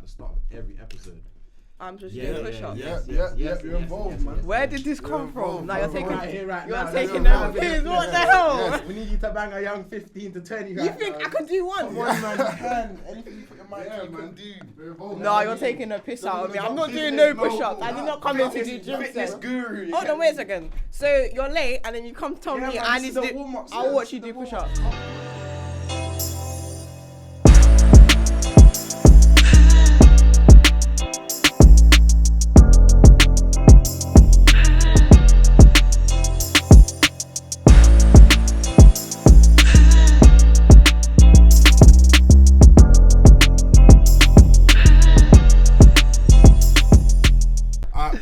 the start of every episode. I'm just doing push-ups. You're involved, man. Where did this come from? Now you're taking You're taking them pills. What the hell? Yes, we need you to bang a young 15 to 20. You think I can do one? One man, you can. Anything you put your mind to, you can do. No, you're taking a piss out of me. I'm not doing no push-ups. I did not come in to do gym fitness sessions. guru. Hold on, wait a second. So you're late and then you come tell me I need to do. I'll watch you do push-ups.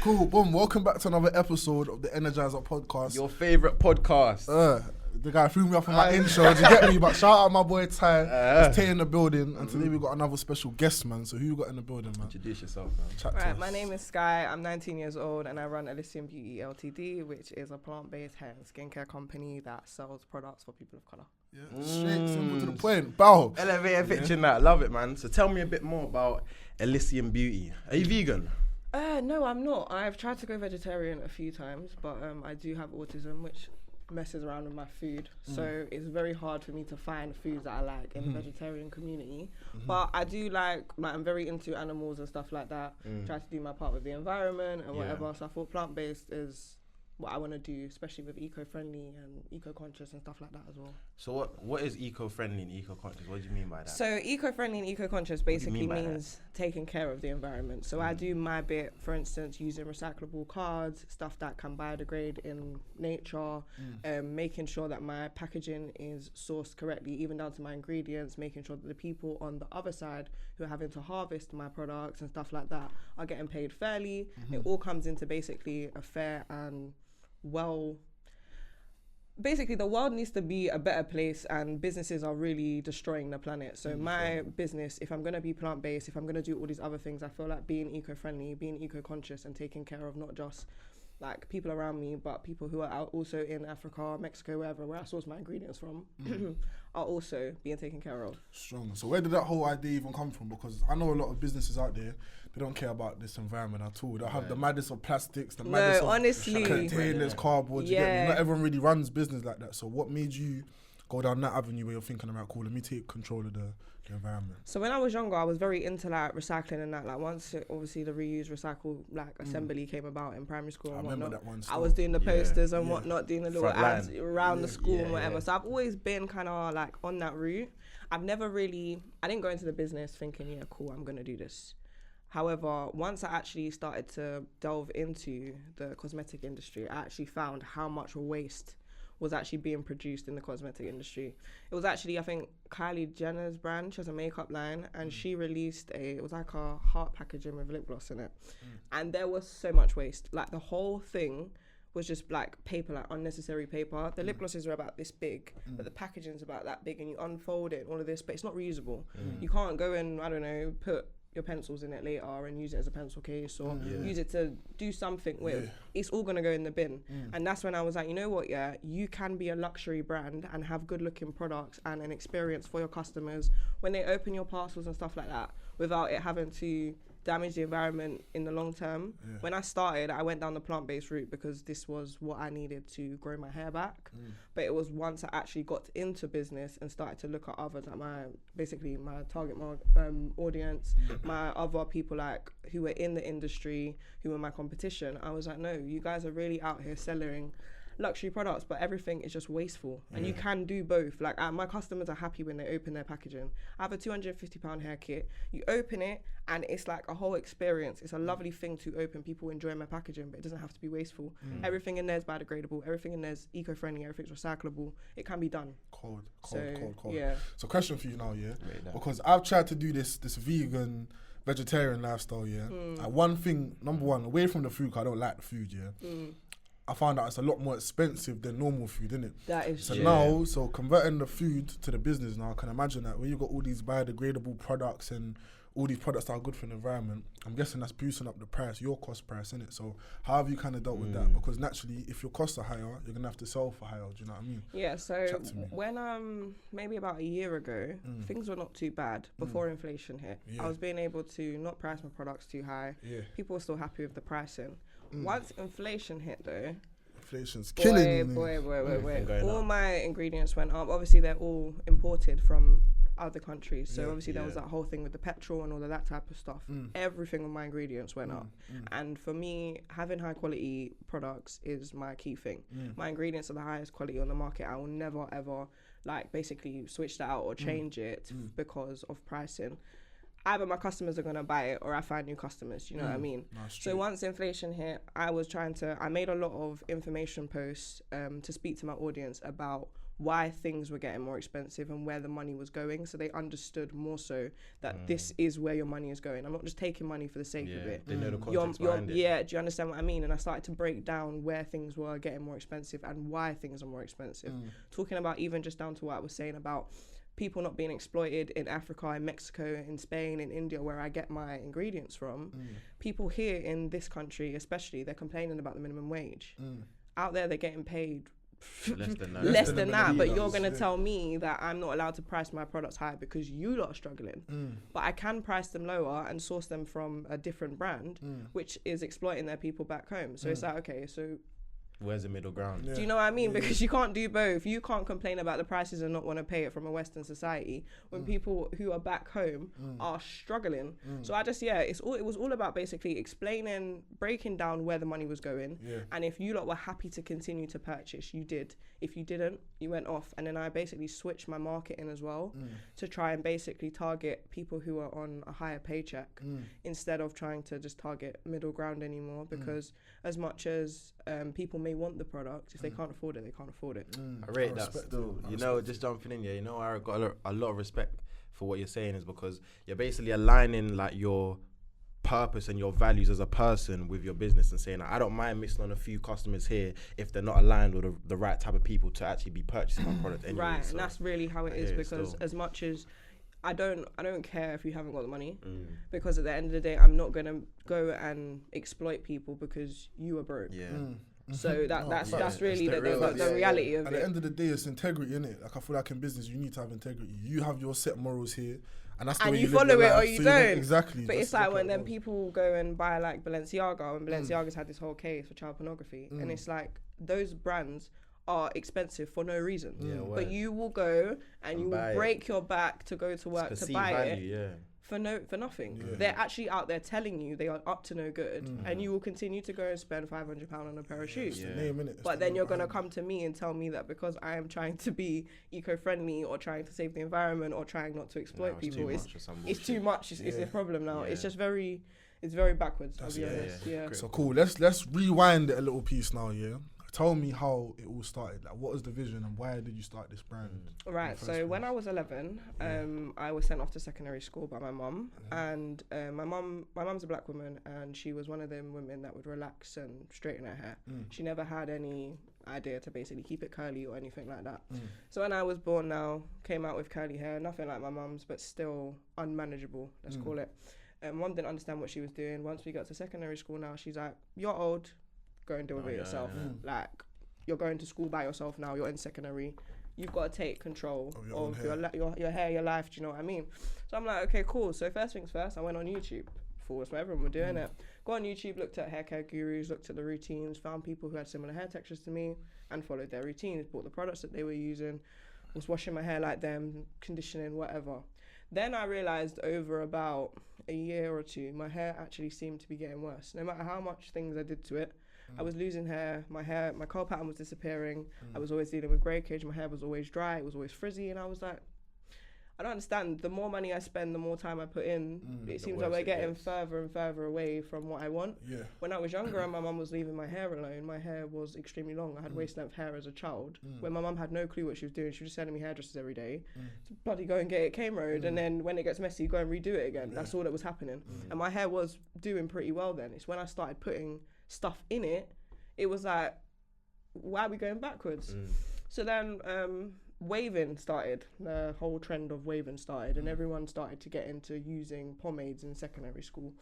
Cool, boom. Welcome back to another episode of the Energizer podcast. Your favourite podcast. The guy threw me off on my intro, do you get me? But shout out my boy Ty. Tay in the building. And today we got another special guest, man. So who you got in the building, man? Introduce yourself, man. Chat to Right, us. my name is Sky. I'm 19 years old and I run Elysium Beauty Ltd, which is a plant-based hair and skincare company that sells products for people of colour. Yeah, straight, simple to the point. Bow. Elevator pitch in that. Love it, man. So tell me a bit more about Elysium Beauty. Are you vegan? No, I'm not. I've tried to go vegetarian a few times, but I do have autism, which messes around with my food. So it's very hard for me to find foods that I like in the vegetarian community. But I do like I'm very into animals and stuff like that. Try to do my part with the environment and whatever. So I thought plant-based is what I want to do, especially with eco-friendly and eco-conscious and stuff like that as well. So what is eco-friendly and eco-conscious? What do you mean by that? So eco-friendly and eco-conscious basically means taking care of the environment. So I do my bit, for instance, using recyclable cards, stuff that can biodegrade in nature, making sure that my packaging is sourced correctly, even down to my ingredients, making sure that the people on the other side who are having to harvest my products and stuff like that are getting paid fairly. It all comes into basically a fair and basically the world needs to be a better place and businesses are really destroying the planet. So my business, if I'm going to be plant-based, if I'm going to do all these other things, I feel like being eco-friendly, being eco-conscious and taking care of not just like people around me, but people who are out also in Africa, Mexico, wherever, where I source my ingredients from, are also being taken care of. Strong. So where did that whole idea even come from? Because I know a lot of businesses out there, they don't care about this environment at all. They have the maddest of plastics, the maddest of honestly, containers, cardboard. You get me? Not everyone really runs business like that. So what made you go down that avenue where you're thinking about, cool, let me take control of the environment? So when I was younger, I was very into like recycling and that. Like once obviously the reuse recycle like assembly came about in primary school and remember whatnot, that one I was doing the posters and Yeah. whatnot, doing the little Front ads line. around the school and whatever. Yeah. So I've always been kind of like on that route. I didn't go into the business thinking, yeah, cool, I'm gonna do this. However, once I actually started to delve into the cosmetic industry, I actually found how much waste was actually being produced in the cosmetic industry. It was actually, I think, Kylie Jenner's brand. She has a makeup line and she released it was like a heart packaging with lip gloss in it. And there was so much waste. Like the whole thing was just like paper, like unnecessary paper. The lip glosses are about this big, but the packaging's about that big and you unfold it and all of this, but it's not reusable. You can't go and, I don't know, put your pencils in it later and use it as a pencil case or use it to do something with. It's all gonna go in the bin. And that's when I was like, you know what, you can be a luxury brand and have good looking products and an experience for your customers when they open your parcels and stuff like that without it having to damage the environment in the long term. When I started, I went down the plant-based route because this was what I needed to grow my hair back. But it was once I actually got into business and started to look at others, like my target audience, my other people like who were in the industry, who were my competition. I was like, no, you guys are really out here selling luxury products, but everything is just wasteful. And you can do both. Like my customers are happy when they open their packaging. I have a £250 hair kit. You open it and it's like a whole experience. It's a lovely thing to open. People enjoy my packaging, but it doesn't have to be wasteful. Everything in there is biodegradable. Everything in there is eco-friendly. Everything's recyclable. It can be done. Cold. Yeah. So question for you now, because I've tried to do this vegan, vegetarian lifestyle, one thing, number one, away from the food, 'cause I don't like the food, I found out it's a lot more expensive than normal food, isn't it? That is true. Now, so converting the food to the business now, I can imagine that when you've got all these biodegradable products and all these products that are good for the environment, I'm guessing that's boosting up the price, your cost price, innit? So how have you kind of dealt with that? Because naturally, if your costs are higher, you're going to have to sell for higher, do you know what I mean? Yeah, so when maybe about a year ago, things were not too bad before inflation hit. Yeah. I was being able to not price my products too high. Yeah. People were still happy with the pricing. Once inflation hit though, inflation's killing me. Boy. All my ingredients went up. Obviously, they're all imported from other countries. So obviously there was that whole thing with the petrol and all of that type of stuff. Everything on my ingredients went up. And for me, having high quality products is my key thing. My ingredients are the highest quality on the market. I will never ever like basically switch that out or change it because of pricing. Either my customers are going to buy it or I find new customers, you know what I mean? So once inflation hit, I made a lot of information posts to speak to my audience about why things were getting more expensive and where the money was going, so they understood more so that this is where your money is going. I'm not just taking money for the sake of it. They know the context behind it. Yeah, do you understand what I mean? And I started to break down where things were getting more expensive and why things are more expensive. Talking about even just down to what I was saying about people not being exploited in Africa, in Mexico, in Spain, in India, where I get my ingredients from. People here in this country, especially, they're complaining about the minimum wage. Out there, they're getting paid less than that, but you're going to tell me that I'm not allowed to price my products higher because you lot are struggling. But I can price them lower and source them from a different brand, which is exploiting their people back home. So it's like, okay, so where's the middle ground? do you know what I mean? Because you can't do both. You can't complain about the prices and not want to pay it from a Western society when people who are back home are struggling. So I just, it was all about basically explaining, breaking down where the money was going. And if you lot were happy to continue to purchase, you did. If you didn't, you went off. And then I basically switched my marketing as well to try and basically target people who are on a higher paycheck instead of trying to just target middle ground anymore. Because as much as people may want the product, if they can't afford it, they can't afford it. I rate that still. You know, just jumping in, you know, I got a lot of respect for what you're saying is because you're basically aligning like your purpose and your values as a person with your business and saying, I don't mind missing on a few customers here if they're not aligned with the right type of people to actually be purchasing my product anyway. Right, so and that's really how it is, because as much as I don't care if you haven't got the money, because at the end of the day, I'm not gonna go and exploit people because you are broke. So that's really the reality of it. At the end of the day, it's integrity, innit? Like I feel like in business, you need to have integrity. You have your set morals here, and that's the way you follow it or life, you so don't. Exactly. But it's like when then people go and buy like Balenciaga, and Balenciaga's had this whole case for child pornography, and it's like those brands are expensive for no reason. But you will go and you will break your back to go to work to buy it. For nothing. They're actually out there telling you they are up to no good, and you will continue to go and spend £500 on a pair of shoes. But then you're gonna come to me and tell me that because I am trying to be eco-friendly or trying to save the environment or trying not to exploit people, it's too much. It's a problem now. It's just very backwards. I'll be honest. So cool. Let's rewind it a little piece now. Tell me how it all started. Like, what was the vision and why did you start this brand? Right. So when I was 11, I was sent off to secondary school by my mum, and my mum's a black woman, and she was one of them women that would relax and straighten her hair. She never had any idea to basically keep it curly or anything like that. So when I was born, came out with curly hair, nothing like my mum's, but still unmanageable. Let's call it. Mum didn't understand what she was doing. Once we got to secondary school, she's like, "You're old. Go and deal with it yourself. Like, you're going to school by yourself now. You're in secondary. You've got to take control of your hair, your life. Do you know what I mean?" So I'm like, okay, cool. So first things first, I went on YouTube. That's what everyone were doing it. Go on YouTube, looked at hair care gurus, looked at the routines, found people who had similar hair textures to me, and followed their routines. Bought the products that they were using, was washing my hair like them, conditioning, whatever. Then I realized over about a year or two, my hair actually seemed to be getting worse. No matter how much things I did to it, I was losing hair, my curl pattern was disappearing, I was always dealing with breakage, my hair was always dry, it was always frizzy, and I was like, I don't understand. The more money I spend, the more time I put in, it seems like we're getting further and further away from what I want. When I was younger and my mum was leaving my hair alone, my hair was extremely long. I had waist-length hair as a child, where my mum had no clue what she was doing. She was just sending me hairdressers every day to bloody go and get it cane road, and then when it gets messy, go and redo it again. That's all that was happening. And my hair was doing pretty well then. It's when I started putting stuff in it, it was like, why are we going backwards? So then waving started. The whole trend of waving started, and everyone started to get into using pomades in secondary school,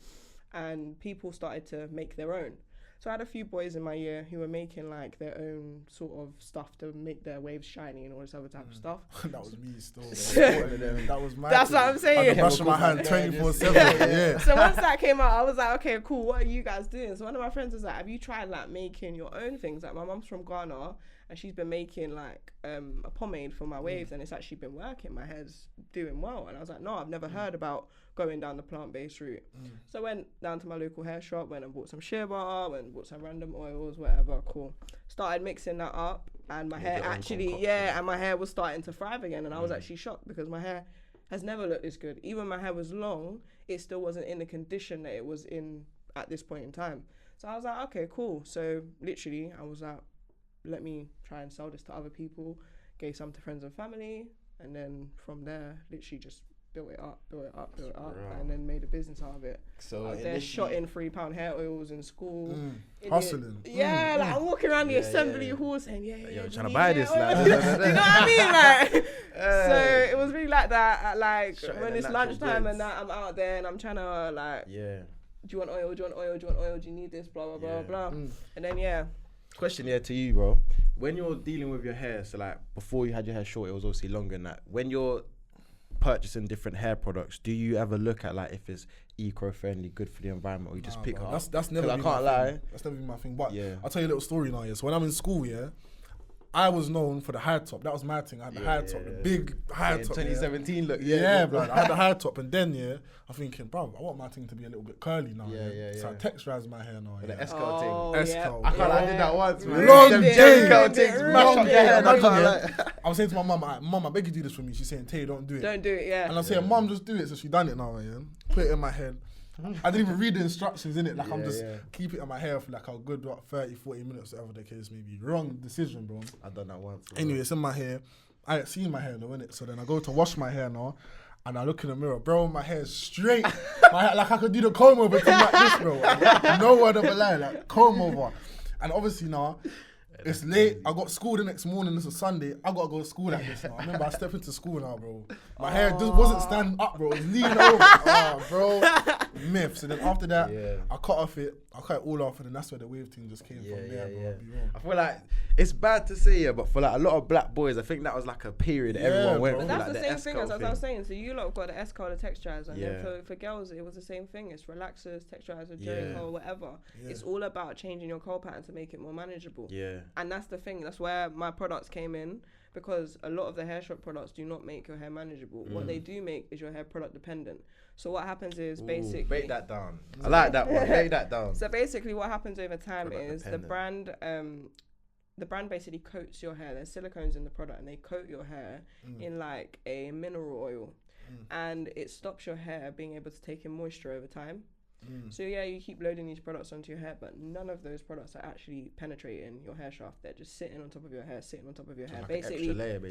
and people started to make their own. So I had a few boys in my year who were making like their own sort of stuff to make their waves shiny and all this other type of stuff. That was me still. That was my. That's what I'm saying. I'd brush my hand 24/7. Yeah. So once that came out, I was like, okay, cool. What are you guys doing? So one of my friends was like, have you tried like making your own things? Like my mum's from Ghana, and she's been making like a pomade for my waves, and it's actually been working. My hair's doing well. And I was like, no, I've never heard about going down the plant-based route. So I went down to my local hair shop, went and bought some shea butter, went and bought some random oils, whatever, cool. Started mixing that up, and my hair actually, and my hair was starting to thrive again, and I was actually shocked because my hair has never looked this good. Even my hair was long, it still wasn't in the condition that it was in at this point in time. So I was like, okay, cool. So literally, I was like, let me try and sell this to other people, gave some to friends and family, and then from there, literally just built it up, and then made a business out of it. So they're shot in £3 hair oils in school. Hustling. Like I'm walking around the assembly hall saying, yo, trying to buy this, like. You know what I mean? Like, so it was really like that at like when it's lunchtime and that I'm out there and I'm trying to like, do you want oil? Do you want oil? Do you want oil? Do you need this? Blah, blah, blah, blah. And then, Question here to you, bro. When you're dealing with your hair, so like before you had your hair short, it was obviously longer than that. When you're purchasing different hair products, do you ever look at like if it's eco-friendly, good for the environment, or you just pick it up? That's never been my thing. That's never been my thing. But I'll tell you a little story now. So when I'm in school, I was known for the high top. That was my thing. I had the high top, the big high top. 2017 look. Blood. I had the high top, and then I'm thinking, bro, I want my thing to be a little bit curly now. So I texturized my hair now. The S-curl thing. S-curl. I did that once, man. Long day. I was saying to my mum, Mum, I beg you do this for me. She's saying, Tay, don't do it. Don't do it, And I'm saying, Mum, just do it. So she done it now, man. Put it in my head. I didn't even read the instructions in it. Like I'm just keep it in my hair for like a good 30, 40 minutes, whatever the case may be. Wrong decision, bro. I've done that once. Anyway, it's in my hair. I ain't seen my hair though, innit? So then I go to wash my hair now, and I look in the mirror, bro. My hair's straight. Like I could do the comb over thing like this, bro. No word of a lie, like comb over. And obviously now, it's late. I got school the next morning. This is Sunday. I gotta go to school like this now. I remember I stepped into school now, bro. My hair just wasn't standing up, bro. It was leaning over. Bro. Myth. So then after that, I cut it all off, and then that's where the wave thing just came from there, bro. I feel like it's bad to say but for like a lot of black boys, I think that was like a period everyone went through. But that's like the same thing as I was saying. So you lot got the S-curl, the texturizer, and then for girls, it was the same thing. It's relaxers, texturizer, jelly curl, whatever. It's all about changing your curl pattern to make it more manageable. And that's the thing. That's where my products came in, because a lot of the hair shop products do not make your hair manageable. What they do make is your hair product dependent. So what happens is basically... Break that down. I like that one. Break that down. So basically what happens over time is the brand basically coats your hair. There's silicones in the product, and they coat your hair in like a mineral oil. And it stops your hair being able to take in moisture over time. So you keep loading these products onto your hair, but none of those products are actually penetrating your hair shaft. They're just sitting on top of your hair, like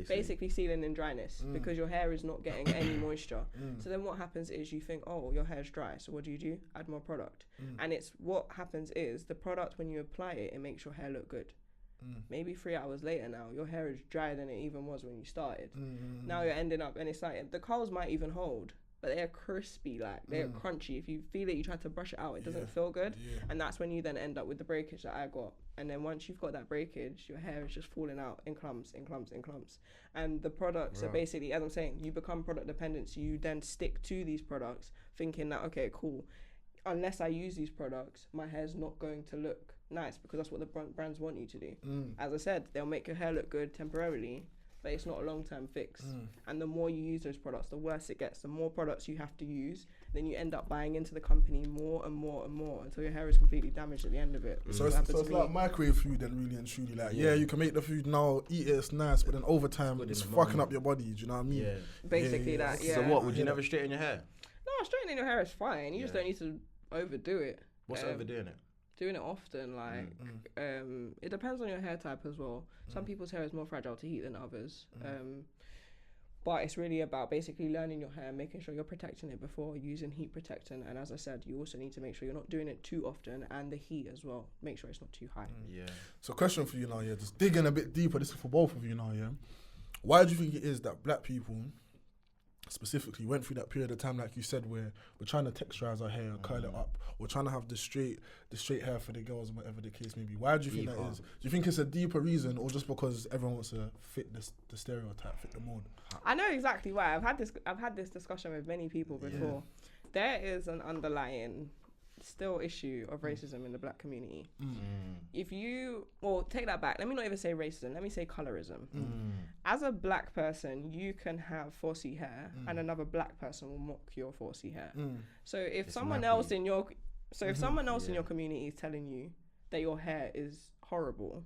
basically sealing in dryness, because your hair is not getting any moisture. So then what happens is you think, oh, your hair's dry, so what do? Add more product. And it's what happens is the product, when you apply it, it makes your hair look good. Maybe 3 hours later now, your hair is drier than it even was when you started. Now you're ending up, and it's like the curls might even hold, but they're crispy, like they're crunchy. If you feel it, you try to brush it out, it doesn't feel good. And that's when you then end up with the breakage that I got. And then once you've got that breakage, your hair is just falling out in clumps. And the products are basically, as I'm saying, you become product dependent. So you then stick to these products thinking that, okay, cool, unless I use these products, my hair's not going to look nice, because that's what the brands want you to do. As I said, they'll make your hair look good temporarily, but it's not a long-term fix. And the more you use those products, the worse it gets. The more products you have to use, then you end up buying into the company more and more and more until your hair is completely damaged at the end of it. So it's like microwave food then, really and truly. Like, you can make the food now, eat it, it's nice, but then over time, it's fucking up your body, do you know what I mean? Basically that, So what, would you never straighten your hair? No, straightening your hair is fine. You just don't need to overdo it. What's overdoing it? Doing it often, like it depends on your hair type as well. Some people's hair is more fragile to heat than others, but it's really about basically learning your hair, making sure you're protecting it before using heat protectant. And as I said, you also need to make sure you're not doing it too often, and the heat as well, make sure it's not too high. So question for you now, just digging a bit deeper, this is for both of you now, why do you think it is that black people specifically went through that period of time, like you said, where we're trying to texturize our hair, curl it up, we're trying to have the straight hair for the girls, whatever the case may be? Why do you think that is? Do you think it's a deeper reason, or just because everyone wants to fit the stereotype, fit the mold? I know exactly why. I've had this discussion with many people before. There is an underlying still issue of racism in the black community. If you, well, take that back. Let me not even say racism. Let me say colorism. As a black person, you can have 4C hair, and another black person will mock your 4C hair. So if someone else in your, in your community is telling you that your hair is horrible,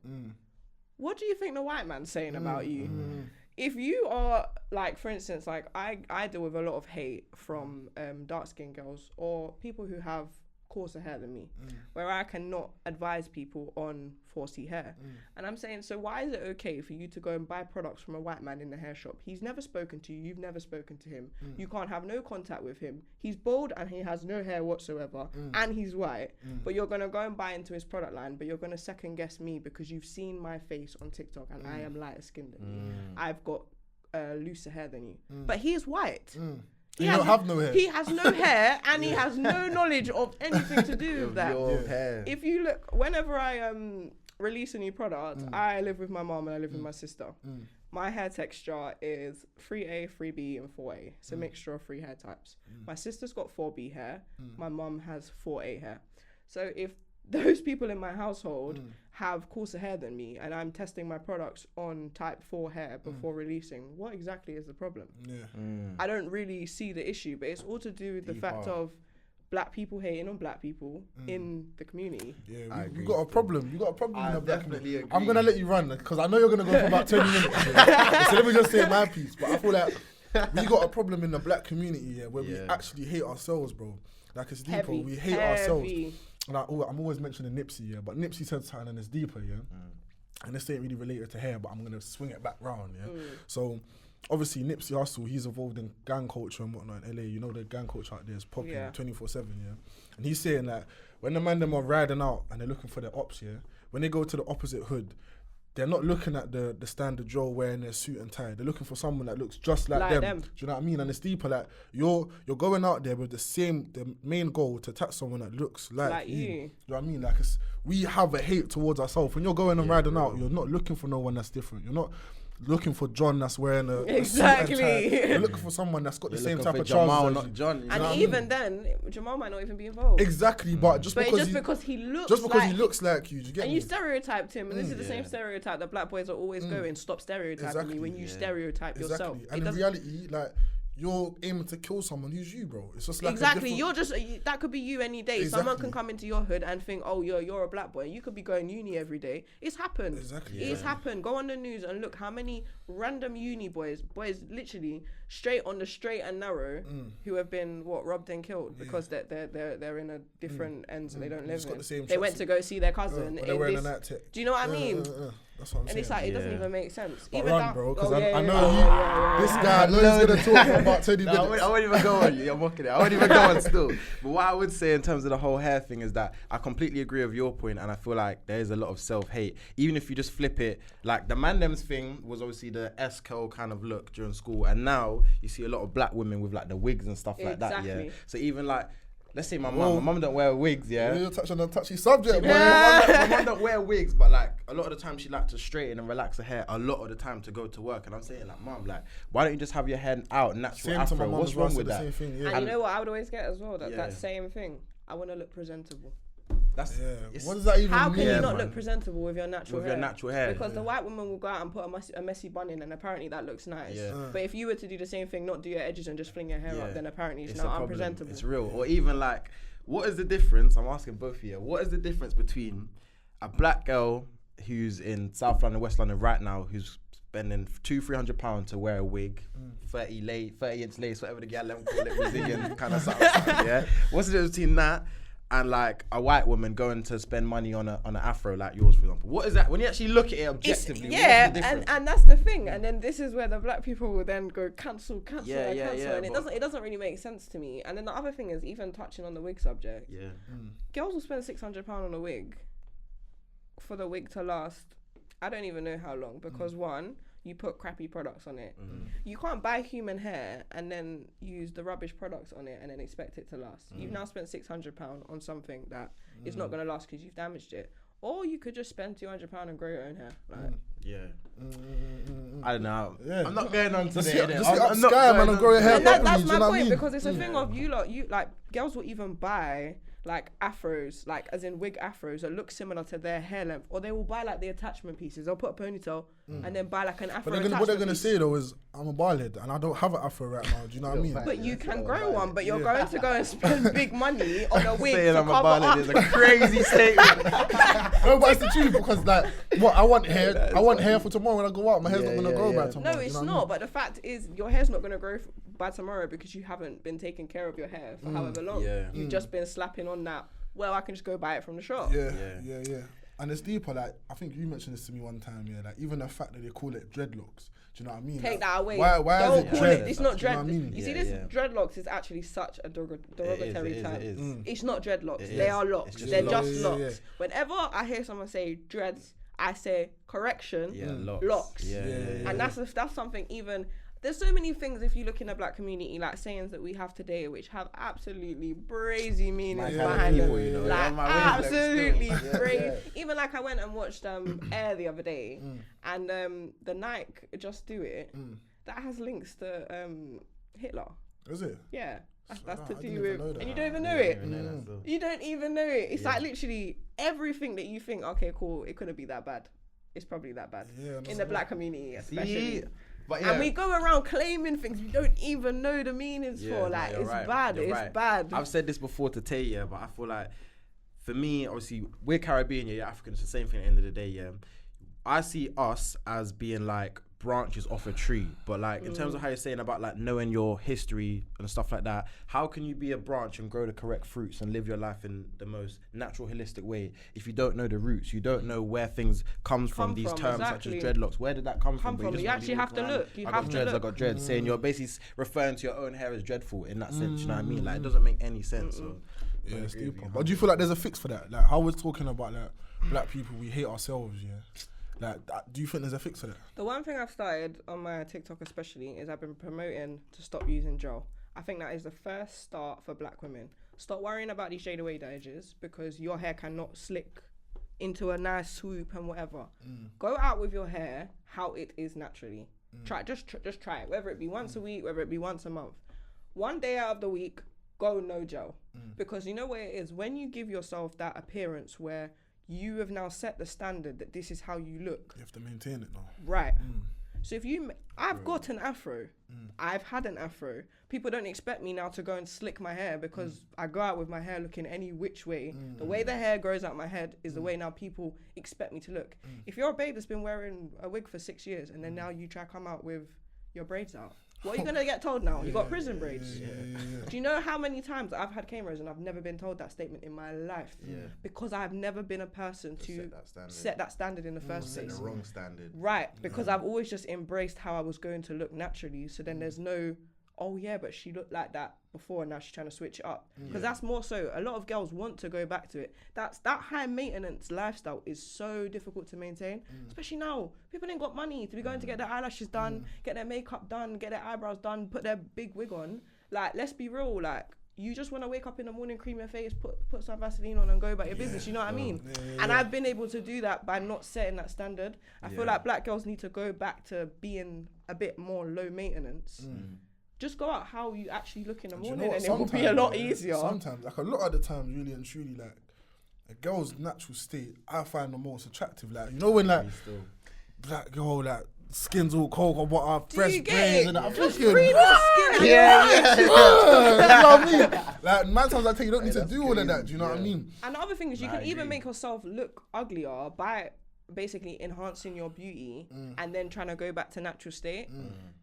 what do you think the white man's saying about you? If you are, like, for instance, like I deal with a lot of hate from dark-skinned girls or people who have coarser hair than me, where I cannot advise people on 4C hair. And I'm saying, so why is it okay for you to go and buy products from a white man in the hair shop? He's never spoken to you, you've never spoken to him, you can't have no contact with him, he's bald and he has no hair whatsoever, and he's white, but you're gonna go and buy into his product line, but you're gonna second guess me because you've seen my face on TikTok and I am lighter skinned than you, I've got looser hair than you, but he is white. He don't have no hair. He has no hair, and he has no knowledge of anything to do with that. If you look, whenever I release a new product, I live with my mom and I live with my sister. My hair texture is 3A, 3B, and 4A. It's a mixture of 3 hair types. My sister's got 4B hair. My mom has 4A hair. So if those people in my household have coarser hair than me and I'm testing my products on type 4 hair before releasing, what exactly is the problem? I don't really see the issue, but it's all to do with the fact of black people hating on black people in the community. We got a problem. You got a problem in the black community. I'm going to let you run because I know you're going to go for about 20 minutes. So let me just say my piece. But I feel like we got a problem in the black community where we actually hate ourselves, bro. Like, it's deeper. We hate ourselves. Like, I'm always mentioning Nipsey, but Nipsey said something and it's deeper, and this ain't really related to hair, but I'm gonna swing it back round, So obviously Nipsey Hussle, he's involved in gang culture and whatnot in LA. You know, the gang culture out there is popping 24/7, and he's saying that when the man them are riding out and they're looking for their ops, when they go to the opposite hood, they're not looking at the standard Joe wearing their suit and tie. They're looking for someone that looks just like them. Do you know what I mean? And it's deeper. Like you're going out there with the main goal to attack someone that looks like you. Do you know what I mean? Like we have a hate towards ourselves. When you're going and riding out, you're not looking for no one that's different. You're not looking for John that's wearing a suit and tie. You're looking for someone that's got the same type of trousers. Not John. And even then, Jamal might not even be involved. Exactly, but just because he looks like you, do you get me? And you stereotyped him, and this is the same stereotype that black boys are always going. Stop stereotyping me when you stereotype yourself. And in reality, like, you're aiming to kill someone who's you, bro. It's just like you're just that could be you any day. Someone can come into your hood and think, oh, you're a black boy. You could be going uni every day. It's happened. It's happened. Go on the news and look how many random uni boys literally straight on the straight and narrow who have been robbed and killed because they're in a different ends and they don't live in. They went to go see their cousin. They're wearing a night tech. Do you know what I mean? That's what I'm saying. It's like, it doesn't even make sense. But even run, bro, because I know this guy knows going to talk about 20 minutes. I won't even go on you. I'm mocking it. I won't even go on still. But what I would say in terms of the whole hair thing is that I completely agree with your point, and I feel like there is a lot of self-hate. Even if you just flip it, like the Mandems thing was obviously the S-curl kind of look during school, and now you see a lot of black women with like the wigs and stuff like that. Yeah. So even like, let's say my mum don't wear wigs, You're touching on a touchy subject, boy. My mum don't wear wigs, but like a lot of the time she likes to straighten and relax her hair a lot of the time to go to work. And I'm saying like, mum, like, why don't you just have your hair out, natural afro? What's wrong with that? And you know what I would always get as well? That same thing. I want to look presentable. What does that even mean? How can you not look presentable with your natural hair? Because the white woman will go out and put a messy bun in, and apparently that looks nice. But if you were to do the same thing, not do your edges and just fling your hair up, then apparently it's now unpresentable. It's real. Or even like, what is the difference? I'm asking both of you. What is the difference between a black girl who's in South London, West London right now, who's spending £200-300 to wear a wig, 30-inch lace, whatever the gal call it, Brazilian kind of stuff. Yeah. What's the difference between that and like a white woman going to spend money on an afro like yours, for example? What is that? When you actually look at it objectively, and that's the thing. And then this is where the black people will then go cancel, and it doesn't really make sense to me. And then the other thing is, even touching on the wig subject, girls will spend £600 on a wig for the wig to last. I don't even know how long, because one, you put crappy products on it. You can't buy human hair and then use the rubbish products on it and then expect it to last. You've now spent £600 on something that is not going to last because you've damaged it. Or you could just spend £200 and grow your own hair. Like, I don't know. Yeah. I'm not going on today. Just get up Sky, man, and grow your hair and properly. that's do my you know what I point, mean? because it's a thing of you like girls will even buy like afros, like as in wig afros that look similar to their hair length, or they will buy like the attachment pieces. They'll put a ponytail and then buy like an afro. But what they're gonna say though is, I'm a bald head and I don't have an afro right now. Do you know what I mean? But you can grow one, but you're going to go and spend big money on a wig Saying to I'm a cover ballad up. is a crazy statement. No, but it's the truth, because like, what I want hair for tomorrow when I go out. My hair's not gonna grow by tomorrow. No, do you it's know what I not. mean? But the fact is, your hair's not going to grow by tomorrow because you haven't been taking care of your hair for however long. You've just been slapping on that. Well, I can just go buy it from the shop. Yeah. And it's deeper. Like, I think you mentioned this to me one time. Yeah, like even the fact that they call it dreadlocks. Do you know what I mean? Take like, that away. Why Don't is it call dread? It's not Do you know dread. what I mean? You see, this dreadlocks is actually such a derogatory term. It is. It's not dreadlocks. It They is. are locks. It's just They're locks. just Yeah, locks. yeah. Whenever I hear someone say dreads, I say correction. Locks. And that's something even. There's so many things if you look in the black community, like sayings that we have today, which have absolutely brazy meanings behind them. You know, Like absolutely still. crazy. Even like I went and watched Air the other day, and the Nike Just Do It that has links to Hitler. Is it? Yeah. That's I to didn't do even know with, that. and you don't even know it. You don't even know it. It's like literally everything that you think, okay, cool, it couldn't be that bad. It's probably that bad. Yeah, In the black community, especially. See? But And we go around claiming things we don't even know the meanings for. Like, it's bad. It's bad. I've said this before to Tate, but I feel like, for me, obviously, we're Caribbean, you're African, it's the same thing at the end of the day, I see us as being like branches off a tree, but like in terms of how you're saying about like knowing your history and stuff like that, how can you be a branch and grow the correct fruits and live your life in the most natural, holistic way if you don't know the roots? You don't know where things comes from. These terms such as dreadlocks, where did that come from? But You actually have to look. I got dreads, saying you're basically referring to your own hair as dreadful in that sense. You know what I mean? Like, it doesn't make any sense. So Yeah, it's deeper. But do you feel like there's a fix for that? Like, how we're talking about like black people, we hate ourselves. Like, do you think there's a fix for that? The one thing I've started on my TikTok especially is I've been promoting to stop using gel. I think that is the first start for black women. Stop worrying about these shade away damages because your hair cannot slick into a nice swoop and whatever. Go out with your hair how it is naturally. Just try it, whether it be once a week, whether it be once a month. One day out of the week, go no gel. Because you know what it is? When you give yourself that appearance where you have now set the standard that this is how you look. You have to maintain it now. Right. So if I've got an afro. I've had an afro. People don't expect me now to go and slick my hair because I go out with my hair looking any which way. The way the hair grows out my head is the way now people expect me to look. If you're a babe that's been wearing a wig for 6 years and then now you try to come out with your braids out, what are you going to get told now? You got prison braids. Do you know how many times I've had cameras and I've never been told that statement in my life? Because I've never been a person to set that standard in the first place. the wrong standard. Right, because I've always just embraced how I was going to look naturally. So then there's no, oh yeah, but she looked like that before and now she's trying to switch it up. Because that's more so, a lot of girls want to go back to it. That high maintenance lifestyle is so difficult to maintain, especially now. People ain't got money to be going to get their eyelashes done, get their makeup done, get their eyebrows done, put their big wig on. Like, let's be real, like, you just want to wake up in the morning, cream your face, put some Vaseline on and go about your business, you know what I mean? And I've been able to do that by not setting that standard. I feel like black girls need to go back to being a bit more low maintenance. Just go out how you actually look in the morning and it will be a lot easier. Sometimes, like a lot of the times, really and truly, like a girl's natural state, I find the most attractive. Like, you know when like black girl, like skin's all cold, got what our fresh braids and I'm Just thinking, breathe the skin. you know what I mean? Like, man, times I tell you, don't need to do all of that. Do you know what I mean? And the other thing is you can even make yourself look uglier by basically enhancing your beauty and then trying to go back to natural state.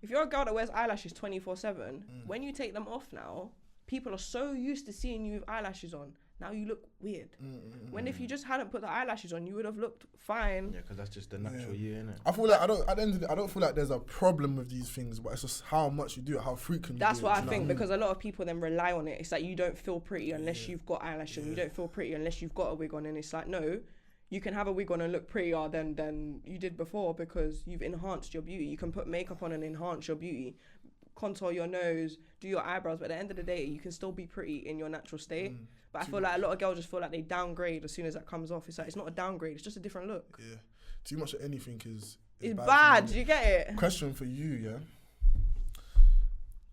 If you're a girl that wears eyelashes 24/7, when you take them off now, people are so used to seeing you with eyelashes on. Now you look weird. When if you just hadn't put the eyelashes on, you would have looked fine. Yeah, because that's just the natural you, innit? I feel like at the end of the day, I don't feel like there's a problem with these things, but it's just how much you do it, how frequent That's you do what it. I think, because a lot of people then rely on it. It's like you don't feel pretty unless you've got eyelashes. You don't feel pretty unless you've got a wig on. And it's like, no, you can have a wig on and look prettier than you did before because you've enhanced your beauty. You can put makeup on and enhance your beauty, contour your nose, do your eyebrows, but at the end of the day, you can still be pretty in your natural state. But I feel like a lot of girls just feel like they downgrade as soon as that comes off. It's like, it's not a downgrade, it's just a different look. Yeah. Too much of anything is it's bad. Do you get it? Question for you, yeah?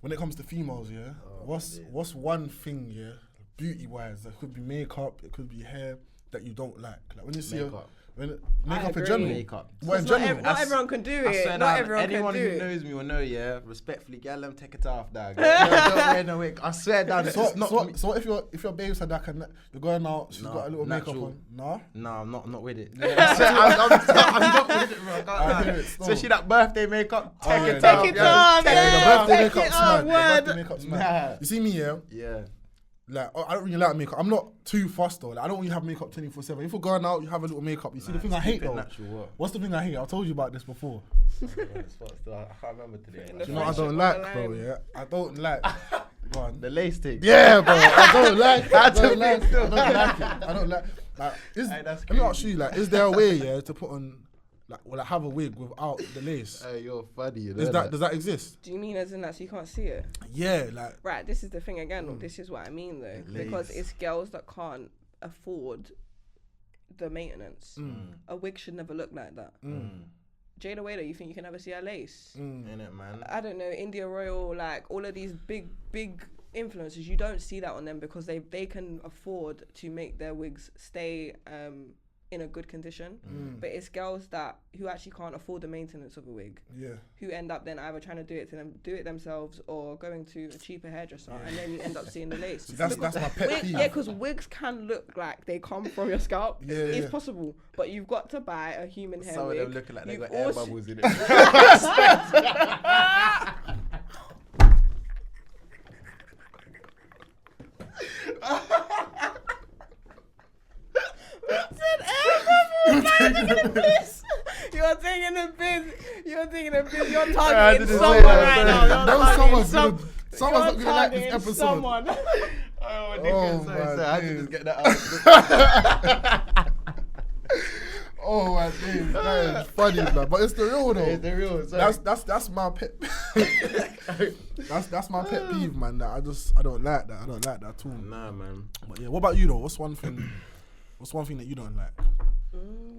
When it comes to females, yeah, what's one thing, yeah, beauty-wise, that could be makeup, it could be hair, that you don't like when you see makeup. Makeup in general. Makeup. Well, in general. Not everyone can do it. Not everyone anyone can do who it. knows me will know, yeah, respectfully, girl, let them take it off, dog. Don't wear no wig. I swear down. So what if your babe's had like you're going out, she's got a little natural. makeup on? No, I'm not with it. I swear, I'm not with it, bro. I can't lie. Especially that birthday makeup. Take it off. Take it off. The birthday Take makeup's it off. mad. The birthday makeup's mad. You see me, yeah? Yeah. Like, I don't really like makeup. I'm not too fussed though. Like, I don't really have makeup 24/7. If we're going out, you have a little makeup. You see the thing I hate though? What's the thing I hate? I told you about this before. I can't remember today. Do you know what I don't like, bro? Yeah, I don't like. Go on. The lace thing. Yeah, bro. I don't like it. I don't like it. I don't like. Like, let me ask you, like, is there a way, yeah, to put on, like have a wig without the lace? You're funny. You know Does that exist? Do you mean as in that so you can't see it? Yeah, like. Right, this is the thing again. This is what I mean though, because it's girls that can't afford the maintenance. A wig should never look like that. Jada Wader, you think you can ever see her lace? Innit, man? I don't know, India Royal, like all of these big influencers, you don't see that on them because they can afford to make their wigs stay in a good condition. But it's girls who actually can't afford the maintenance of a wig, who end up then either trying to do it themselves or going to a cheaper hairdresser, and then you end up seeing the lace. That's my pet peeve. Yeah, because wigs can look like they come from your scalp. It's possible, but you've got to buy a human hair wig. Some of them looking like they got air bubbles in it. You're taking a piss. You're targeting someone right now. Someone's not gonna like this episode. Someone. Oh my I can just get that out. Oh my days, that is funny, man. But it's the real though. It's the real. Sorry. That's my pet. that's my pet peeve, man. That I don't like that. I don't like that at all. Nah, man. But yeah, what about you though? What's one thing that you don't like?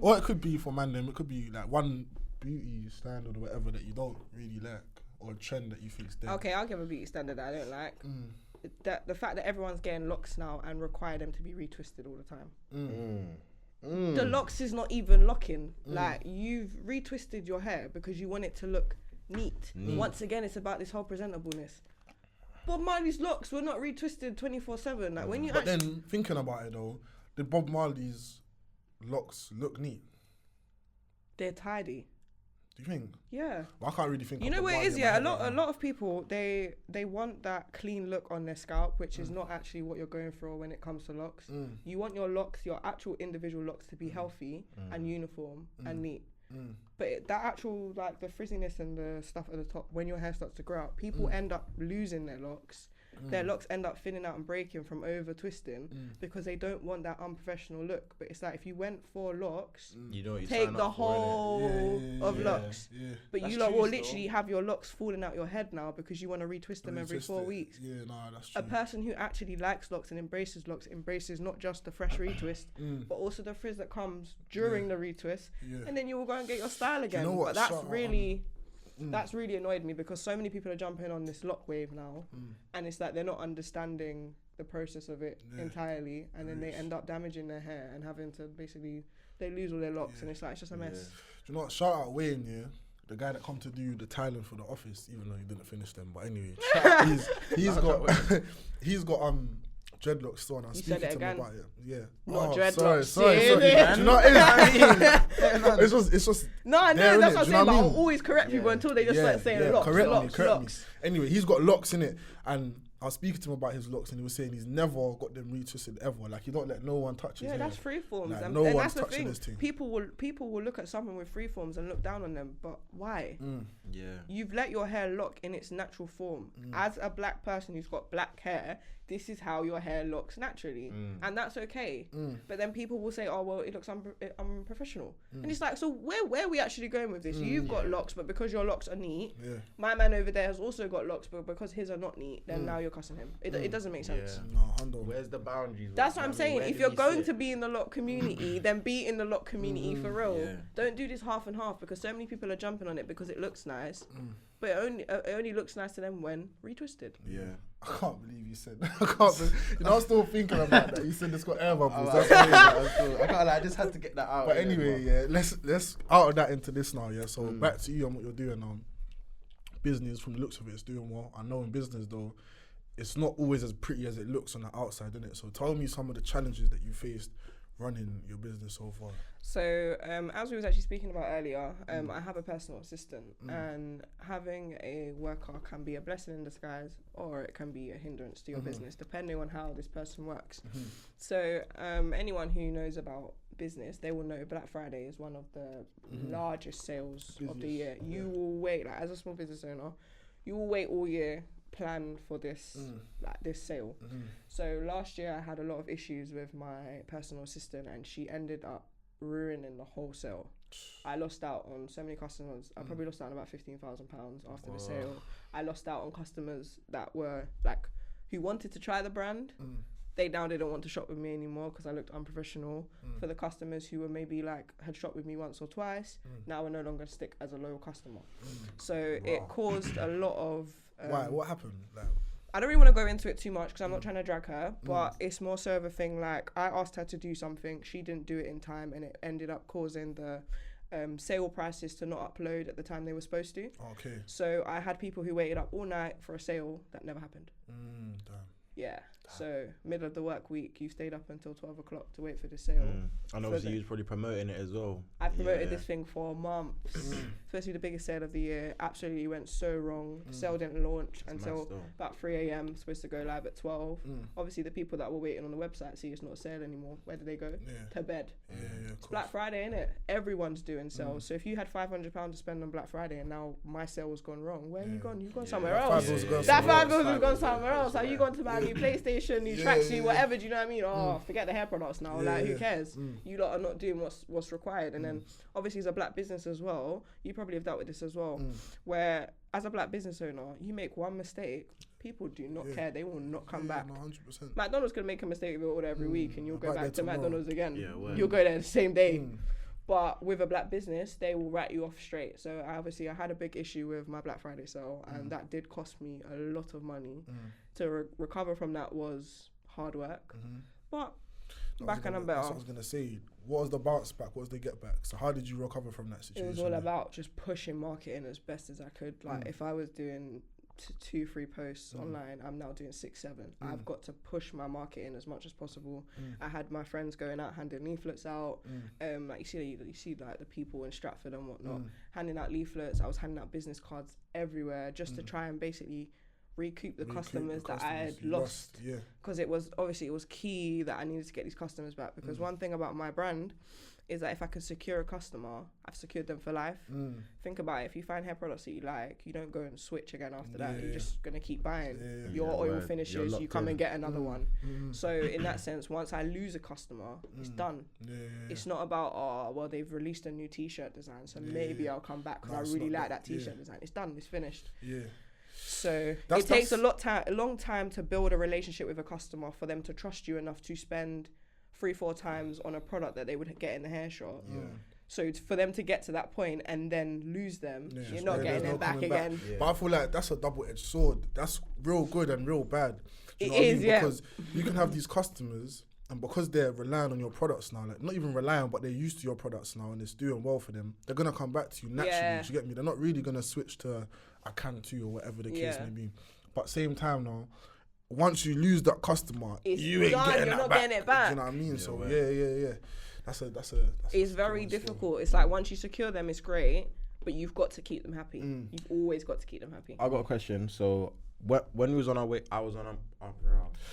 Or it could be for man them. It could be like one beauty standard or whatever that you don't really like, or a trend that you think's dead. Okay, I'll give a beauty standard that I don't like. The fact that everyone's getting locks now and require them to be retwisted all the time. The locks is not even locking. Like, you've retwisted your hair because you want it to look neat. Once again, it's about this whole presentableness. Bob Marley's locks were not retwisted 24/7. Like when you. But then thinking about it though, did Bob Marley's locks look neat? They're tidy. Do you think? Yeah. Well, I can't really think. You know what it is, yeah. A lot of people they want that clean look on their scalp, which is not actually what you're going for when it comes to locks. You want your locks, your actual individual locks, to be healthy and uniform and neat. But that actual, like, the frizziness and the stuff at the top, when your hair starts to grow out, people end up losing their locks. Their locks end up thinning out and breaking from over twisting because they don't want that unprofessional look. But it's like, if you went for locks, you take the whole of locks. But That's you lot will true literally have your locks falling out your head now because you want to retwist them every 4 weeks. Yeah, nah, that's true. A person who actually likes locks and embraces locks embraces not just the fresh retwist, but also the frizz that comes during the retwist. And then you will go and get your style again. You know what? But that's really annoyed me because so many people are jumping on this lock wave now, and it's like they're not understanding the process of it entirely, and then they end up damaging their hair and having to they lose all their locks, and it's like, it's just a mess. Do you know what? Shout out Wayne, yeah, the guy that come to do the Thailand for The Office, even though he didn't finish them. But anyway, he's got dreadlocks still, and I was speaking to him about it. Yeah. Not dreadlocks. Sorry. Do you know what it is? It's just. No, I know, that's what I'm saying, but I'll always correct people until they just start saying locks. Correct me. Anyway, he's got locks in it, and I was speaking to him about his locks, and he was saying he's never got them retwisted ever. Like, he don't let no one touch his hair. Yeah, that's freeforms. Like, and no one's that's the touching thing. this thing. People will look at someone with freeforms and look down on them, but why? Yeah. You've let your hair lock in its natural form. As a black person who's got black hair, this is how your hair looks naturally, and that's okay. But then people will say, oh well, it looks unprofessional, and it's like, so where are we actually going with this? You've got locks, but because your locks are neat, my man over there has also got locks, but because his are not neat, then now you're cussing him. It doesn't make sense. Where's the boundaries? That's what I'm saying. If you're going to be in the lock community, then be in the lock community for real. Don't do this half and half, because so many people are jumping on it because it looks nice, but it only looks nice to them when retwisted. Yeah. I can't believe you said that. I'm still thinking about that. You said it's got air bubbles. That's crazy. I can't lie, I just had to get that out. But anyway, let's out of that into this now, yeah. So back to you and what you're doing now. Business, from the looks of it, is doing well. I know in business though, it's not always as pretty as it looks on the outside, isn't it? So tell me some of the challenges that you faced running your business so far. So as we was actually speaking about earlier, I have a personal assistant, and having a worker can be a blessing in disguise, or it can be a hindrance to your business, depending on how this person works. So anyone who knows about business, they will know Black Friday is one of the largest sales of the year. You will wait, like as a small business owner, you will wait all year, plan for this like this sale. So last year I had a lot of issues with my personal assistant, and she ended up ruining the whole sale. I lost out on so many customers. I probably lost out on about £15,000 after the sale. I lost out on customers that were like, who wanted to try the brand. They now didn't want to shop with me anymore because I looked unprofessional. For the customers who were maybe like had shopped with me once or twice, now we're no longer stick as a loyal customer. So it caused a lot of why? What happened? Like, I don't really want to go into it too much because I'm not trying to drag her, but it's more so of a thing like, I asked her to do something, she didn't do it in time, and it ended up causing the sale prices to not upload at the time they were supposed to. Okay. So I had people who waited up all night for a sale that never happened. Damn. Yeah. So middle of the work week, you stayed up until 12 o'clock to wait for the sale. And obviously you was probably promoting it as well. I promoted this thing for months. Supposed to be the biggest sale of the year. Absolutely went so wrong. The sale didn't launch until about 3 a.m. Supposed to go live at 12. Obviously the people that were waiting on the website see it's not a sale anymore. Where do they go? To bed. It's Black Friday, innit? Everyone's doing sales. So if you had £500 to spend on Black Friday and now my sale was gone wrong, where have you gone? You've gone somewhere else. That £5 has gone somewhere else. Have you gone to buy a new PlayStation, new tracksuit, whatever? Do you know what I mean? Oh, forget the hair products now. Like, who cares? You lot are not doing what's required. And then obviously as a black business as well, you probably have dealt with this as well, where as a black business owner, you make one mistake, people do not care. They will not come back. No, 100%. McDonald's could make a mistake with your order every week, and you'll go back to tomorrow. McDonald's again. You'll go there the same day. But with a black business, they will write you off straight. So I had a big issue with my Black Friday sale, and that did cost me a lot of money. To recover from that was hard work, but back and I'm better. That's what I was going to say. What was the bounce back? What was the get back? So how did you recover from that situation? It was all about just pushing marketing as best as I could. Like if I was doing 2-3 posts online, I'm now doing 6-7. I've got to push my marketing as much as possible. I had my friends going out handing leaflets out. Like you see like the people in Stratford and whatnot handing out leaflets. I was handing out business cards everywhere just to try and basically recoup the customers that I had lost. Because it was key that I needed to get these customers back, because one thing about my brand is that if I can secure a customer, I've secured them for life. Think about it. If you find hair products that you like, you don't go and switch again after that. You're just going to keep buying. Your oil finishes, you come and get another one. So in that sense, once I lose a customer, it's done. It's not about, oh, well, they've released a new t-shirt design, so maybe I'll come back because I really like that t-shirt design. It's done. It's finished. So it takes a long time to build a relationship with a customer for them to trust you enough to spend 3-4 times on a product that they would get in the hair shop. So it's for them to get to that point and then lose them, you're not getting them back again. But I feel like that's a double-edged sword. That's real good and real bad. It is, Because you can have these customers, and because they're relying on your products now, like not even relying, but they're used to your products now and it's doing well for them, they're going to come back to you naturally. Do you get me? They're not really going to switch to a can too or whatever the case may be. But same time now, once you lose that customer, you ain't getting that back. Getting it back. You know what I mean? So yeah. That's it's very difficult. It's like once you secure them, it's great, but you've got to keep them happy. You've always got to keep them happy. I got a question. So when we was on our way, I was on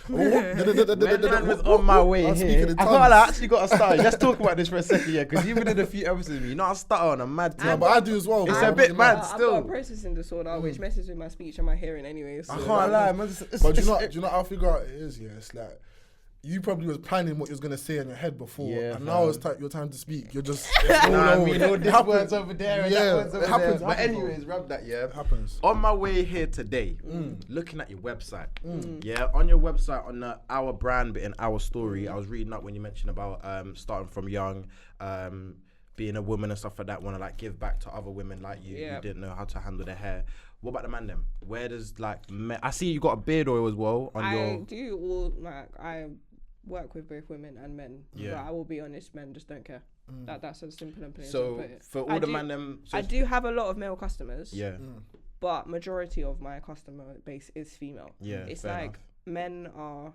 bro. Man was on my way I'm here. speaking in I tongues. thought I actually got to start. Let's talk about this for a second, yeah, because you've been in a few episodes with me. You know, I stutter on a mad Yeah, time. but I do as well. It's bro. a bit mad I've still. got a processing disorder which messes with my speech and my hearing anyway. So I can't lie, man. But do you know how I figure out it is? Yeah, it's like you probably was planning what you was gonna say in your head before, Yeah, and now fam. it's your time to speak. You're just I mean, all It this happens. words over there and Yeah, that words over it happens, there. But happens, anyways, rub that, yeah. It happens. On my way here today, looking at your website, yeah, on your website, on the Our Brand bit and Our Story, I was reading up when you mentioned about starting from young, being a woman and stuff like that, want to like give back to other women like you who didn't know how to handle their hair. What about the man them? Where does like, I see you got a beard oil as well on I your... do all I work with both women and men. Yeah. But I will be honest, men just don't care. That's as simple and plain as I So put it. for all the man them... So I do have a lot of male customers. Yeah. But majority of my customer base is female. Yeah, It's fair like enough. men are...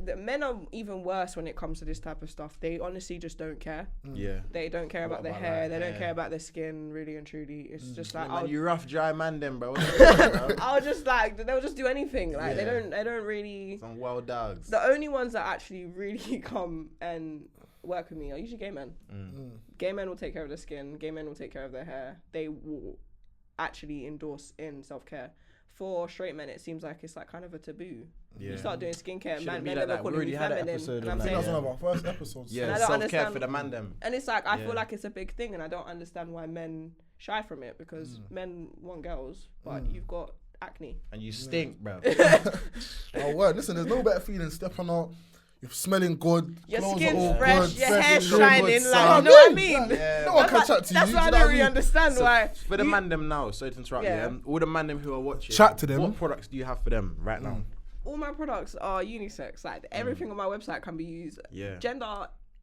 the men are even worse when it comes to this type of stuff. They honestly just don't care. Yeah. They don't care about their about, hair. like, they don't hair? care about their skin, really and truly. It's just like... Yeah, man, I'll, you rough, dry man them, bro. Some I'll just like... They'll just do anything. Like, they don't really... wild dogs. The only ones that actually really come and work with me are usually gay men. Gay men will take care of their skin. Gay men will take care of their hair. They will actually endorse in self-care. For straight men, it seems like it's like kind of a taboo. Yeah. You start doing skincare, Shouldn't men be like never that. We calling already you had an feminine. episode And on I'm that, I think saying, that's one of our first episodes. Yeah, And I don't self-care understand- for the man them. and it's like I Yeah. feel like it's a big thing, and I don't understand why men shy from it because men want girls, but you've got acne. And you stink, bro. Oh, word. Listen, there's no better feeling stepping out. You're smelling good. Your clothes are skin's all fresh, good, your fresh, hair's looking shining, good, like, son. you know what I mean? Yeah. No one That's can why- chat to you. That's do why I you know don't what really mean? understand why. For the man them now, sorry to interrupt Yeah. you. All the man them who are watching, Chat to them. What products do you have for them right now? All my products are unisex. Like everything on my website can be used. Yeah.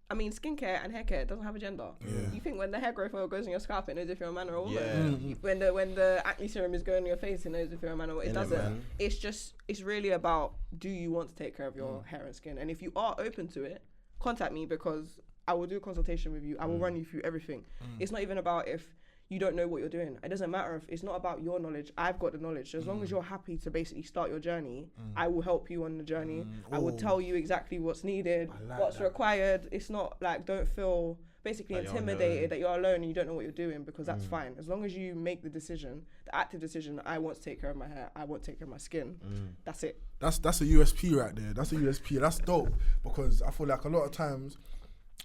Skincare and hair care doesn't have a gender. You think when the hair growth oil goes in your scalp, it knows if you're a man or a woman. Yeah. When the acne serum is going on your face, it knows if you're a man or a woman. It Innit, doesn't. man? It's really about, do you want to take care of your hair and skin? And if you are open to it, contact me because I will do a consultation with you. I will run you through everything. It's not even about if you don't know what you're doing. It doesn't matter if it's not about your knowledge. I've got the knowledge. So as long as you're happy to basically start your journey, I will help you on the journey. I will tell you exactly what's needed, like what's that. required. It's not like, don't feel basically That you're on your intimidated own. that you're alone and you don't know what you're doing, because that's fine. As long as you make the decision, the active decision, I want to take care of my hair, I want to take care of my skin. That's it. That's a USP right there. That's a USP. That's dope, because I feel like a lot of times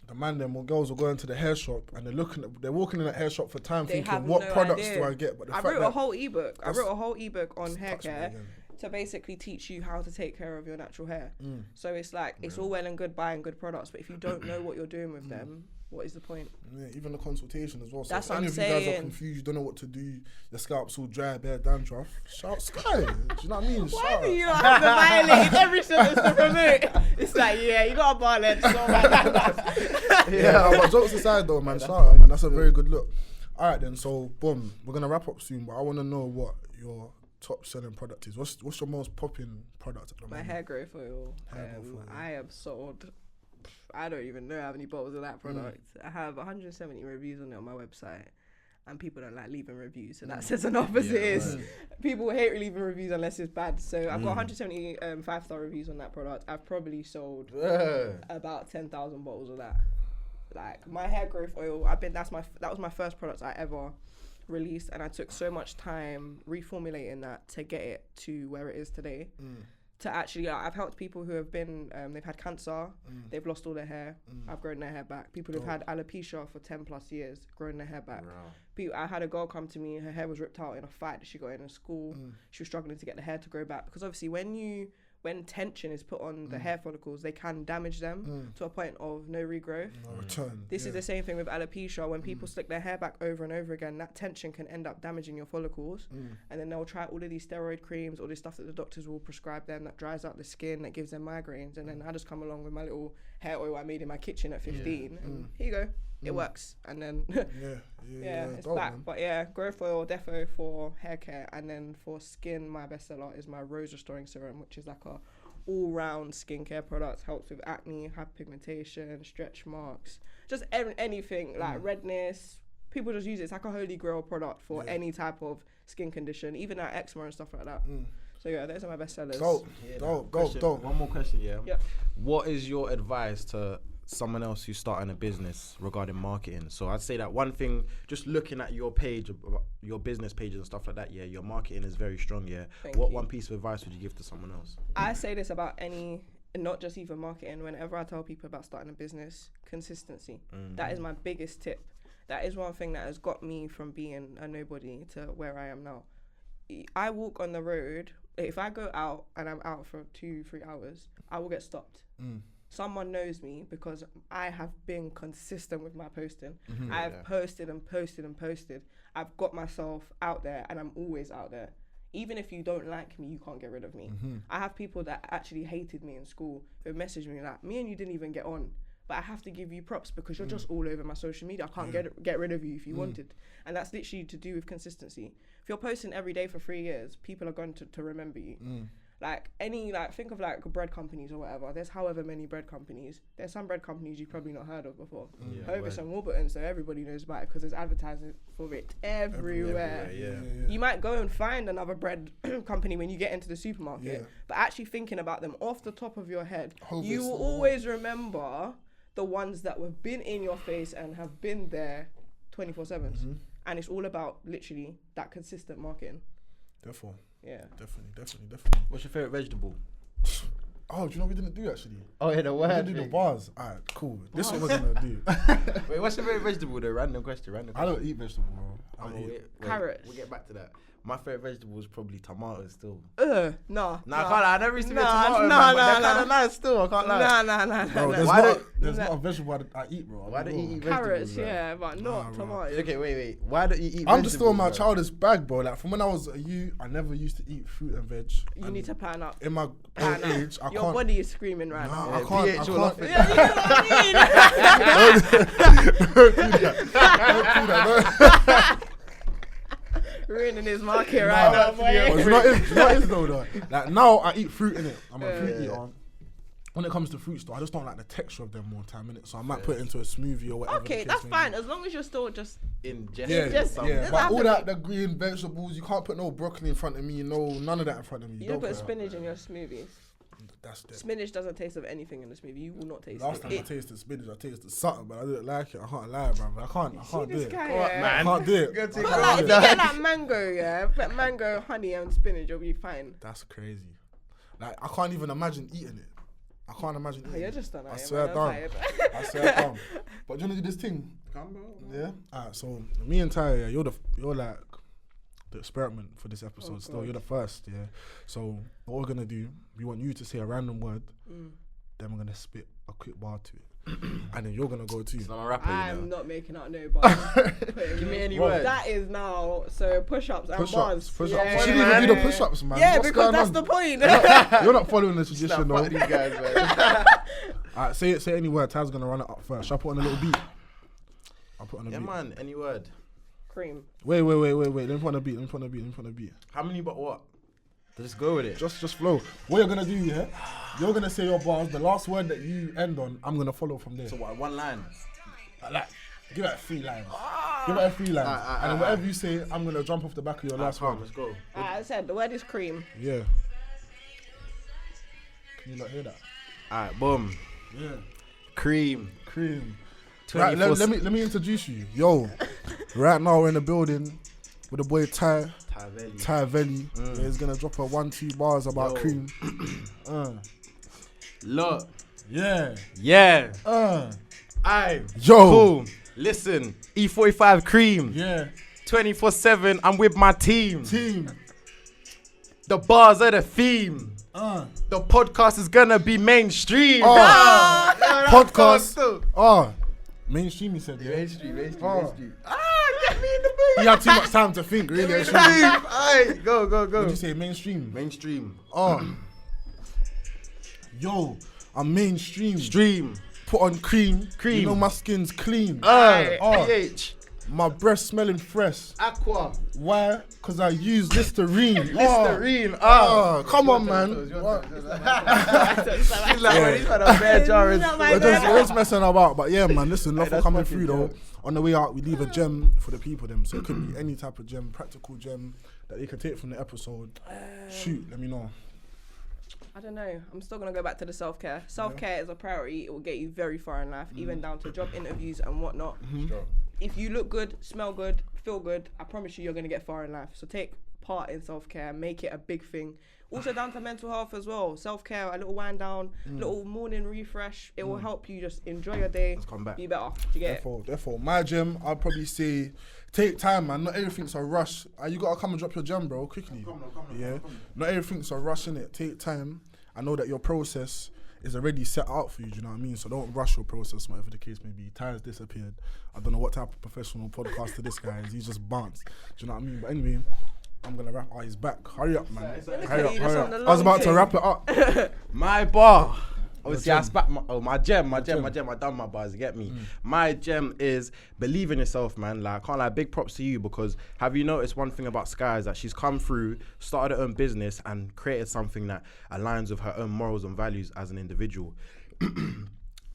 the man them or girls will go into the hair shop and they're walking in that hair shop for time They have thinking, what no products idea. do I get? But the I fact wrote a that whole ebook. I wrote a whole ebook on hair touched me care again. to basically teach you how to take care of your natural hair. So it's like, it's all well and good buying good products, but if you don't know what you're doing with them, what is the point? Yeah, even the consultation as well. So That's if what any I'm of you guys are saying. confused, you don't know what to do, your scalp's all dry, bare dandruff, shout Sky. Do you know what I mean? Why Shout. do you not have to violate every sentence to promote? It's like, yeah, you got a bar length, so Yeah, but jokes aside though, man, shout out, man. That's a very good look. All right then, so boom, we're gonna wrap up soon, but I want to know what your top selling product is. What's your most popping product at the My moment? hair growth oil. Hair growth oil. I have sold, I don't even know how many bottles of that product. I have 170 reviews on it on my website, and people don't like leaving reviews, so that says enough as it is. People hate leaving reviews unless it's bad. So I've got 170 5-star reviews on that product. I've probably sold about 10,000 bottles of that. Like my hair growth oil, that was my first product I ever released, and I took so much time reformulating that to get it to where it is today. To actually, I've helped people who have been, they've had cancer, they've lost all their hair, I've grown their hair back. People who've had alopecia for 10 plus years, grown their hair back. I had a girl come to me, her hair was ripped out in a fight that she got in school. She was struggling to get the hair to grow back, because obviously when tension is put on the hair follicles, they can damage them to a point of no regrowth. No return. This is the same thing with alopecia. When people slick their hair back over and over again, that tension can end up damaging your follicles. And then they'll try all of these steroid creams, all this stuff that the doctors will prescribe them that dries out the skin, that gives them migraines. And then I just come along with my little hair oil I made in my kitchen at 15. And here you go. It works. And then yeah, it's dope, back. man. But yeah, growth oil defo for hair care, and then for skin, my bestseller is my rose restoring serum, which is like a all-round skincare product. Helps with acne, hyperpigmentation, stretch marks, just anything like redness. People just use it. It's like a holy grail product for any type of skin condition, even like eczema and stuff like that. So yeah, those are my best sellers. Dope. One more question, yeah. Yep. What is your advice to someone else who's starting a business regarding marketing? So I'd say that one thing, just looking at your page, your business pages and stuff like that, yeah, your marketing is very strong, yeah. Thank you. One piece of advice would you give to someone else? I say this about not just even marketing. Whenever I tell people about starting a business, consistency. That is my biggest tip. That is one thing that has got me from being a nobody to where I am now. I walk on the road. If I go out and I'm out for 2-3 hours, I will get stopped. Someone knows me because I have been consistent with my posting. I've posted and posted and posted. I've got myself out there and I'm always out there. Even if you don't like me, you can't get rid of me. I have people that actually hated me in school who messaged me like, me and you didn't even get on. But I have to give you props because you're just all over my social media. I can't get rid of you if you wanted. And that's literally to do with consistency. If you're posting every day for 3 years, people are going to remember you. Think of like bread companies or whatever. There's however many bread companies. There's some bread companies you've probably not heard of before. Hovis and Warburton, so everybody knows about it because there's advertising for it everywhere. You might go and find another bread company when you get into the supermarket, but actually thinking about them off the top of your head, you will always remember the ones that have been in your face and have been there 24/7. And it's all about literally that consistent marketing. Therefore. Yeah. Definitely. What's your favourite vegetable? Oh, do you know what we didn't do actually? Oh, yeah, the We word. didn't do the bars. Alright, cool. This is what we're gonna do. Wait, what's your favourite vegetable though? Random question. I don't eat vegetable, bro. I don't eat. Wait, Carrots. We'll get back to that. My favourite vegetable is probably tomatoes still. Nah. I can't lie. I never used to be a tomato man, nah, but they're kind nah. of nice still. I can't lie. Nah. Bro, there's not a vegetable I eat, bro. Why don't you eat Carrots, vegetables, bro? yeah, but not bro. tomatoes. Okay, wait. Why don't you eat I'm just still in my vegetables, bro? childish bag, bro. Like from when I was a youth, I never used to eat fruit and veg. You need to plan up. In my Plan old up. age, I Your can't. body is screaming right now. I Yeah, can't. pH will off it. Yeah, you know what I mean? Ruining his market right now, boy. But it's not is though. Like now, I eat fruit in it. I'm a fruit eater. When it comes to fruits, though, I just don't like the texture of them more time in it. So I might put it into a smoothie or whatever. Okay, that's fine as long as you're still just. Yeah. But all that, the green vegetables, you can't put no broccoli in front of me. No, none of that in front of me. You don't put spinach in your smoothies. That's it. Spinach doesn't taste of anything in the smoothie. You will not taste Last it. time I tasted spinach, I tasted something, but I didn't like it. I can't lie, bro. I can't do this it. guy, I can't do it. But like, if you get like mango, put mango, honey, and spinach, you'll be fine. That's crazy. Like I can't even imagine eating it. I can't imagine eating You're it. just done. I swear down. I swear down. But do you wanna do this thing? Come on. Yeah. Alright. So me and Ty, yeah, you're like the experiment for this episode. Still, God. you're the first. Yeah. So what we're gonna do? We want you to say a random word. Then we're gonna spit a quick bar to it, and then you're gonna go too. I'm a rapper, I'm you know. not making out no bars. Give me any word. That is now so push-ups and bars. Push-ups. Yeah, You shouldn't even do the push-ups, man. Yeah, What's because going that's on? the point. You're not following the tradition, Fuck though. these guys, man. Alright, say any word. Ty's gonna run it up first. Shall I put on a little beat? I'll put on a Yeah, beat. man. Any word. Cream. Wait. Let me put on a beat. How many? But what? Just go with it. Just flow. What you're gonna do, yeah? You're gonna say your bars. The last word that you end on, I'm gonna follow from there. So what? One line. Like, give it 3 lines. Give it 3 lines. And then whatever you say, I'm gonna jump off the back of your last one. Let's go. I said the word is cream. Yeah. Can you not hear that? Alright, boom. Yeah. Cream. Right, let me introduce you. Yo, right now we're in the building with the boy Ty Valley. Yeah, he's gonna drop a 1-2 bars about cream. Look. Yeah. Aye. Yo. Cool. Listen. E45 cream. Yeah. 24/7. I'm with my team. The bars are the theme. The podcast is gonna be mainstream. Podcast. Mainstream, he said. Yeah. Mainstream. Get me in the mood. He had too much time to think, really. What Aye. Go. did you say? Mainstream. Mainstream. Yo, I'm mainstream. Stream. Put on cream. Cream. You know my skin's clean. pH. My breath smelling fresh. Aqua. Why? Because I use Listerine. Listerine. Come on, man. He's like, he's had a bad jar. We're just messing about. But yeah, man, listen, love for coming through, though. On the way out, we leave a gem for the people, them. So it could be any type of gem, practical gem that they can take from the episode, shoot, let me know. I don't know. I'm still gonna go back to the self-care. Self-care is a priority. It will get you very far in life, even down to job interviews and whatnot. If you look good, smell good, feel good, I promise you're gonna get far in life. So take part in self-care, make it a big thing. Also down to mental health as well. Self-care, a little wind down, little morning refresh. It will help you just enjoy your day, be better. Do you get it? Therefore, my gem, I'd probably say, take time, man. Not everything's a rush. You gotta come and drop your gem, bro, quickly. Come on. Not everything's a rush, innit? Take time. I know that your process is already set out for you, do you know what I mean? So don't rush your process, whatever the case may be. Ty's disappeared. I don't know what type of professional podcaster this guy is. He's just bounced. Do you know what I mean? But anyway, I'm gonna wrap. He's back. Hurry up, man. Hurry up. I was about to wrap it up. My bar. Obviously, I spat my gem. I done my bars. You get me? My gem is believe in yourself, man. Like, I can't lie. Big props to you, because have you noticed one thing about Sky is that she's come through, started her own business, and created something that aligns with her own morals and values as an individual.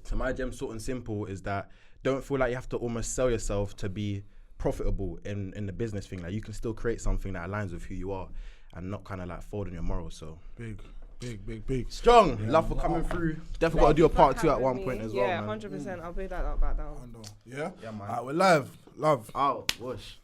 So my gem, short and simple, is that don't feel like you have to almost sell yourself to be profitable in the business thing. Like, you can still create something that aligns with who you are and not kind of like fold on your morals. So big. Strong. Yeah. Love for coming through. Definitely got to do a part 2 at one point as well. Yeah, 100%. I'll pay that back down. Yeah? Yeah, man. Alright, we're live. Love. Out. Whoosh.